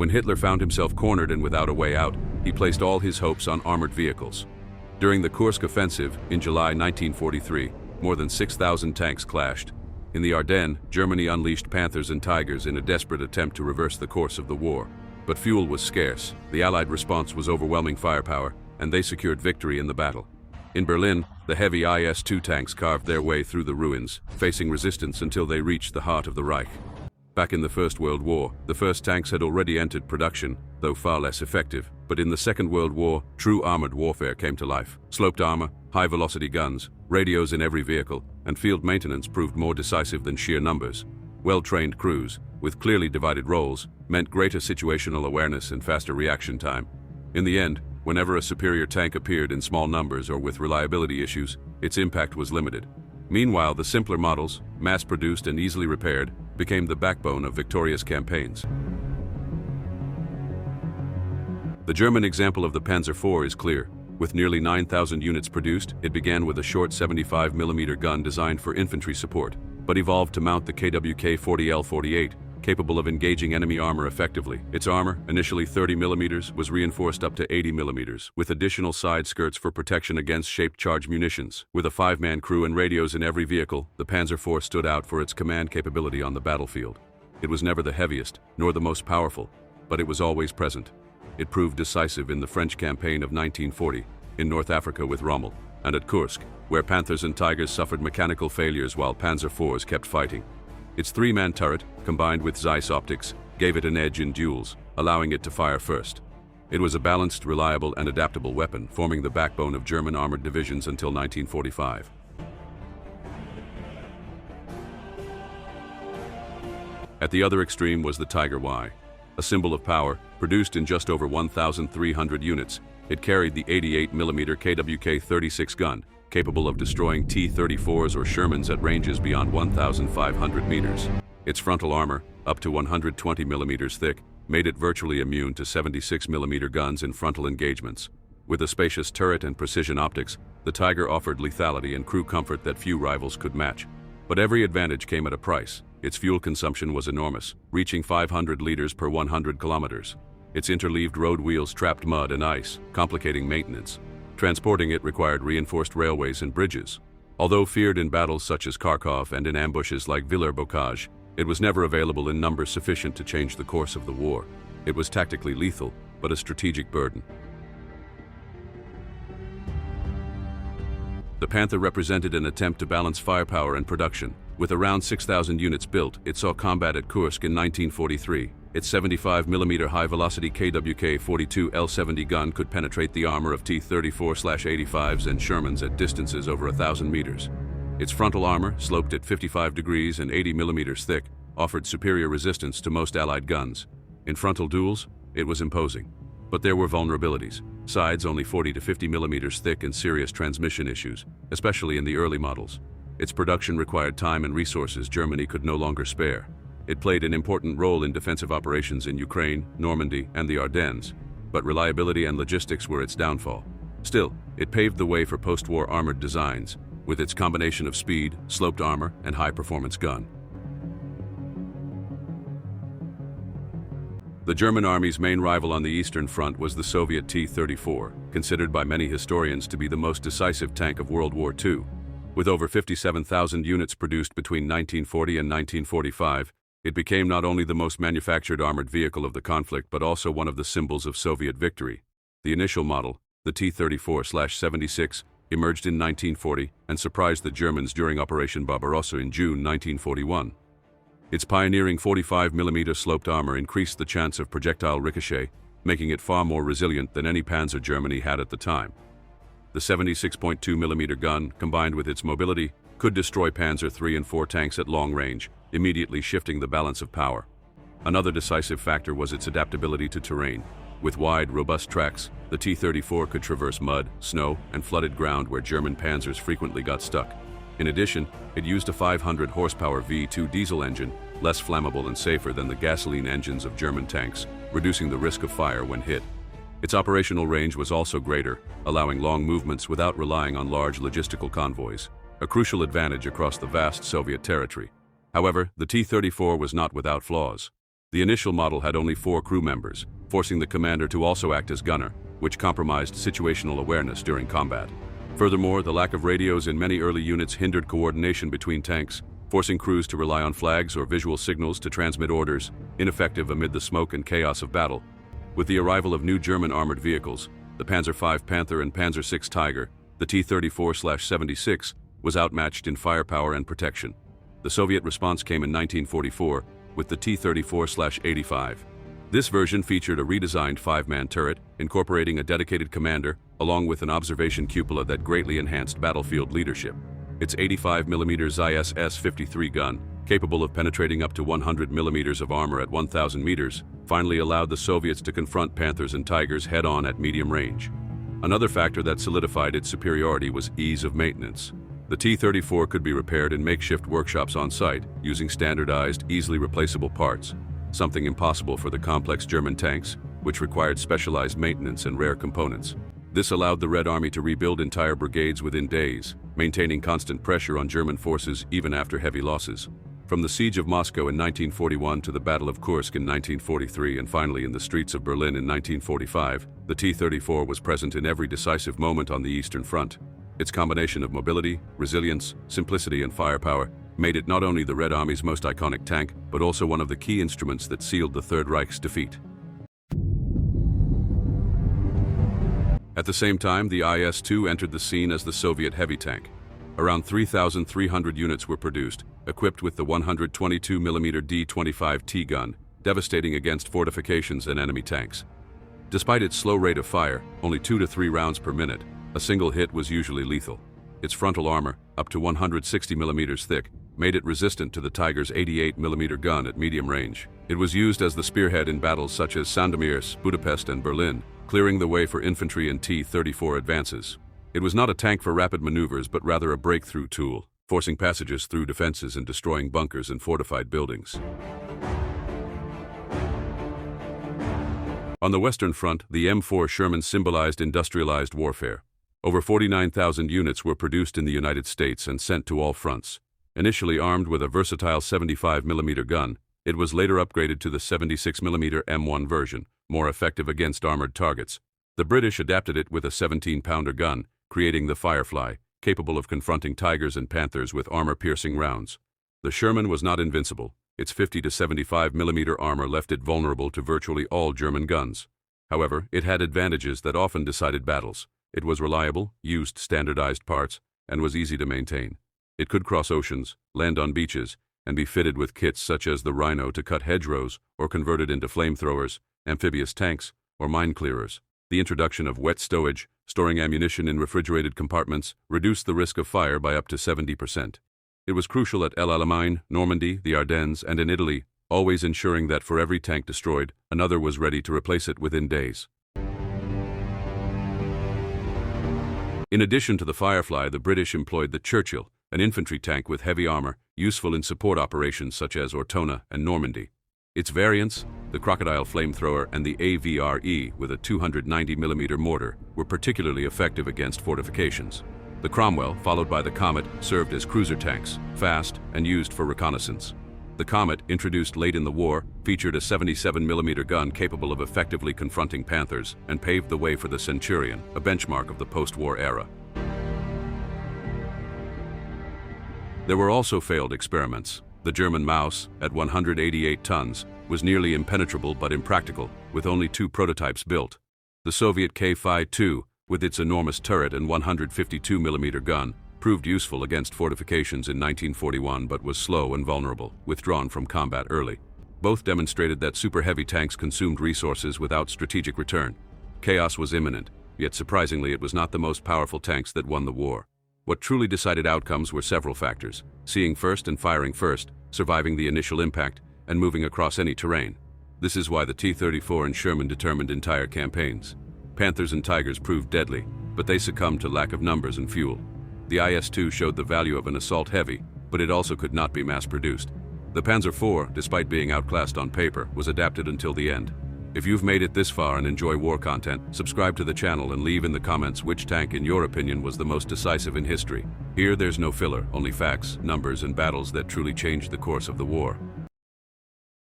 When Hitler found himself cornered and without a way out, he placed all his hopes on armored vehicles. During the Kursk offensive in July 1943, more than 6,000 tanks clashed. In the Ardennes, Germany unleashed Panthers and Tigers in a desperate attempt to reverse the course of the war. But fuel was scarce, the Allied response was overwhelming firepower, and they secured victory in the battle. In Berlin, the heavy IS-2 tanks carved their way through the ruins, facing resistance until they reached the heart of the Reich. Back in the First World War, the first tanks had already entered production, though far less effective. But in the Second World War, true armored warfare came to life. Sloped armor, high-velocity guns, radios in every vehicle, and field maintenance proved more decisive than sheer numbers. Well-trained crews, with clearly divided roles, meant greater situational awareness and faster reaction time. In the end, whenever a superior tank appeared in small numbers or with reliability issues, its impact was limited. Meanwhile, the simpler models, mass-produced and easily repaired, became the backbone of victorious campaigns. The German example of the Panzer IV is clear. With nearly 9,000 units produced, it began with a short 75mm gun designed for infantry support, but evolved to mount the KWK-40L-48, capable of engaging enemy armor effectively. Its armor, initially 30mm, was reinforced up to 80mm, with additional side skirts for protection against shaped charge munitions. With a 5-man crew and radios in every vehicle, the Panzer IV stood out for its command capability on the battlefield. It was never the heaviest, nor the most powerful, but it was always present. It proved decisive in the French campaign of 1940, in North Africa with Rommel, and at Kursk, where Panthers and Tigers suffered mechanical failures while Panzer IVs kept fighting. Its 3-man turret, combined with Zeiss optics, gave it an edge in duels, allowing it to fire first. It was a balanced, reliable, and adaptable weapon, forming the backbone of German armored divisions until 1945. At the other extreme was the WWII. A symbol of power, produced in just over 1,300 units, it carried the 88mm KWK-36 gun, capable of destroying T-34s or Shermans at ranges beyond 1,500 meters. Its frontal armor, up to 120mm thick, made it virtually immune to 76mm guns in frontal engagements. With a spacious turret and precision optics, the Tiger offered lethality and crew comfort that few rivals could match. But every advantage came at a price. Its fuel consumption was enormous, reaching 500 liters per 100 kilometers. Its interleaved road wheels trapped mud and ice, complicating maintenance. Transporting it required reinforced railways and bridges. Although feared in battles such as Kharkov and in ambushes like Villers-Bocage, it was never available in numbers sufficient to change the course of the war. It was tactically lethal, but a strategic burden. The Panther represented an attempt to balance firepower and production. With around 6,000 units built, it saw combat at Kursk in 1943. Its 75mm high-velocity KWK-42L70 gun could penetrate the armor of T-34/85s and Shermans at distances over 1,000 meters. Its frontal armor, sloped at 55 degrees and 80mm thick, offered superior resistance to most Allied guns. In frontal duels, it was imposing. But there were vulnerabilities. Sides only 40 to 50mm thick and serious transmission issues, especially in the early models. Its production required time and resources Germany could no longer spare. It played an important role in defensive operations in Ukraine, Normandy, and the Ardennes, but reliability and logistics were its downfall. Still, it paved the way for post-war armored designs, with its combination of speed, sloped armor, and high-performance gun. The German army's main rival on the Eastern Front was the Soviet T-34, considered by many historians to be the most decisive tank of World War II. With over 57,000 units produced between 1940 and 1945, it became not only the most manufactured armored vehicle of the conflict but also one of the symbols of Soviet victory. The initial model, the T-34/76, emerged in 1940 and surprised the Germans during Operation Barbarossa in June 1941. Its pioneering 45mm sloped armor increased the chance of projectile ricochet, making it far more resilient than any panzer Germany had at the time. The 76.2mm gun, combined with its mobility, could destroy Panzer III and IV tanks at long range, immediately shifting the balance of power. Another decisive factor was its adaptability to terrain. With wide, robust tracks, the T-34 could traverse mud, snow, and flooded ground where German panzers frequently got stuck. In addition, it used a 500-horsepower V2 diesel engine, less flammable and safer than the gasoline engines of German tanks, reducing the risk of fire when hit. Its operational range was also greater, allowing long movements without relying on large logistical convoys, a crucial advantage across the vast Soviet territory. However, the T-34 was not without flaws. The initial model had only 4 crew members, forcing the commander to also act as gunner, which compromised situational awareness during combat. Furthermore, the lack of radios in many early units hindered coordination between tanks, forcing crews to rely on flags or visual signals to transmit orders, ineffective amid the smoke and chaos of battle. With the arrival of new German armored vehicles, the Panzer V Panther and Panzer VI Tiger, the T-34/76 was outmatched in firepower and protection. The Soviet response came in 1944 with the T-34/85. This version featured a redesigned 5-man turret, incorporating a dedicated commander, along with an observation cupola that greatly enhanced battlefield leadership. Its 85mm Zeiss S-53 gun, capable of penetrating up to 100mm of armor at 1,000 meters, finally allowed the Soviets to confront Panthers and Tigers head-on at medium range. Another factor that solidified its superiority was ease of maintenance. The T-34 could be repaired in makeshift workshops on site, using standardized, easily replaceable parts, something impossible for the complex German tanks, which required specialized maintenance and rare components. This allowed the Red Army to rebuild entire brigades within days, maintaining constant pressure on German forces even after heavy losses. From the Siege of Moscow in 1941 to the Battle of Kursk in 1943 and finally in the streets of Berlin in 1945, the T-34 was present in every decisive moment on the Eastern Front. Its combination of mobility, resilience, simplicity, and firepower made it not only the Red Army's most iconic tank, but also one of the key instruments that sealed the Third Reich's defeat. At the same time, the IS-2 entered the scene as the Soviet heavy tank. Around 3,300 units were produced, equipped with the 122mm D-25T gun, devastating against fortifications and enemy tanks. Despite its slow rate of fire, only 2 to 3 rounds per minute, a single hit was usually lethal. Its frontal armor, up to 160mm thick, made it resistant to the Tiger's 88mm gun at medium range. It was used as the spearhead in battles such as Sandomierz, Budapest, and Berlin, clearing the way for infantry and T-34 advances. It was not a tank for rapid maneuvers, but rather a breakthrough tool, forcing passages through defenses and destroying bunkers and fortified buildings. On the Western Front, the M4 Sherman symbolized industrialized warfare. Over 49,000 units were produced in the United States and sent to all fronts. Initially armed with a versatile 75mm gun, it was later upgraded to the 76mm M1 version, more effective against armored targets. The British adapted it with a 17-pounder gun, creating the Firefly, capable of confronting Tigers and Panthers with armor-piercing rounds. The Sherman was not invincible. Its 50 to 75mm armor left it vulnerable to virtually all German guns. However, it had advantages that often decided battles. It was reliable, used standardized parts, and was easy to maintain. It could cross oceans, land on beaches, and be fitted with kits such as the Rhino to cut hedgerows or converted into flamethrowers, amphibious tanks, or mine clearers. The introduction of wet stowage, storing ammunition in refrigerated compartments, reduced the risk of fire by up to 70%. It was crucial at El Alamein, Normandy, the Ardennes, and in Italy, always ensuring that for every tank destroyed, another was ready to replace it within days. In addition to the Firefly, the British employed the Churchill, an infantry tank with heavy armor, useful in support operations such as Ortona and Normandy. Its variants, the Crocodile flamethrower and the AVRE with a 290mm mortar, were particularly effective against fortifications. The Cromwell, followed by the Comet, served as cruiser tanks, fast and used for reconnaissance. The Comet, introduced late in the war, featured a 77mm gun capable of effectively confronting Panthers and paved the way for the Centurion, a benchmark of the post-war era. There were also failed experiments. The German Maus, at 188 tons, was nearly impenetrable but impractical, with only 2 prototypes built. The Soviet K-5-2, with its enormous turret and 152mm gun, proved useful against fortifications in 1941 but was slow and vulnerable, withdrawn from combat early. Both demonstrated that super heavy tanks consumed resources without strategic return. Chaos was imminent, yet surprisingly it was not the most powerful tanks that won the war. What truly decided outcomes were several factors: seeing first and firing first, surviving the initial impact, and moving across any terrain. This is why the T-34 and Sherman determined entire campaigns. Panthers and Tigers proved deadly, but they succumbed to lack of numbers and fuel. The IS-2 showed the value of an assault heavy, but it also could not be mass-produced. The Panzer IV, despite being outclassed on paper, was adapted until the end. If you've made it this far and enjoy war content, subscribe to the channel and leave in the comments which tank in your opinion was the most decisive in history. Here there's no filler, only facts, numbers, and battles that truly changed the course of the war.